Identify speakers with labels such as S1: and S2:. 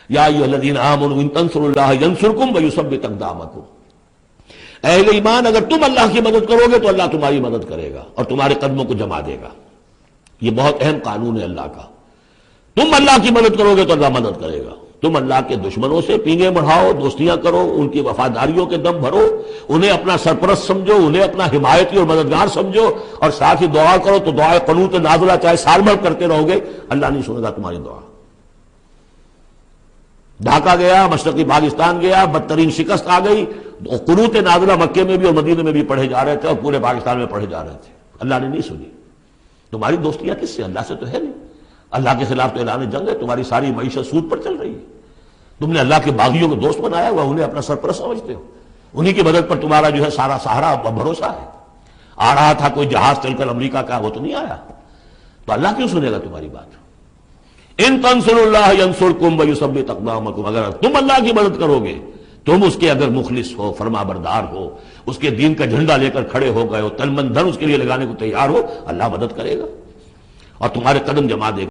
S1: یا ایھا الذین آمنوا ان تنصروا اللہ ینصرکم ویثبت اقدامکم، اہل ایمان اگر تم اللہ کی مدد کرو گے تو اللہ تمہاری مدد کرے گا اور تمہارے قدموں کو جما دے گا۔ یہ بہت اہم قانون ہے اللہ کا، تم اللہ کی مدد کرو گے تو اللہ مدد کرے گا۔ تم اللہ کے دشمنوں سے پینگیں بڑھاؤ، دوستیاں کرو، ان کی وفاداریوں کے دم بھرو، انہیں اپنا سرپرست سمجھو، انہیں اپنا حمایتی اور مددگار سمجھو، اور ساتھ ہی دعا کرو تو دعائے قنوت نازلہ چاہے سال بھر کرتے رہو گے، اللہ نہیں سنے گا تمہاری دعا۔ ڈھاکہ گیا، مشرقی پاکستان گیا، بدترین شکست آ گئی، قنوت نازلہ مکے میں بھی اور مدینے میں بھی پڑھے جا رہے تھے اور پورے پاکستان میں پڑھے جا رہے تھے، اللہ نے نہیں سنی۔ تمہاری دوستیاں کس سے؟ اللہ سے تو ہے نہیں۔ اللہ کے خلاف تو اعلان جنگ ہے، تمہاری ساری معیشت سود پر چل رہی ہے، تم نے اللہ کے باغیوں کو دوست بنایا ہوا، انہیں اپنا سرپرست سمجھتے ہو، انہی کی مدد پر تمہارا جو ہے سارا سہارا بھروسہ ہے۔ آ رہا تھا کوئی جہاز چل کر امریکہ کا، وہ تو نہیں آیا، تو اللہ کیوں سنے گا تمہاری بات؟ ان تنصروا اللہ ینصرکم ویثبت اقدامکم، اگر تم اللہ کی مدد کرو گے، تم اس کے اگر مخلص ہو، فرما بردار ہو، اس کے دین کا جھنڈا لے کر کھڑے ہو گئے ہو، تن من دھن اس کے لیے لگانے کو تیار ہو، اللہ مدد کرے گا اور تمہارے قدم جما دے گا۔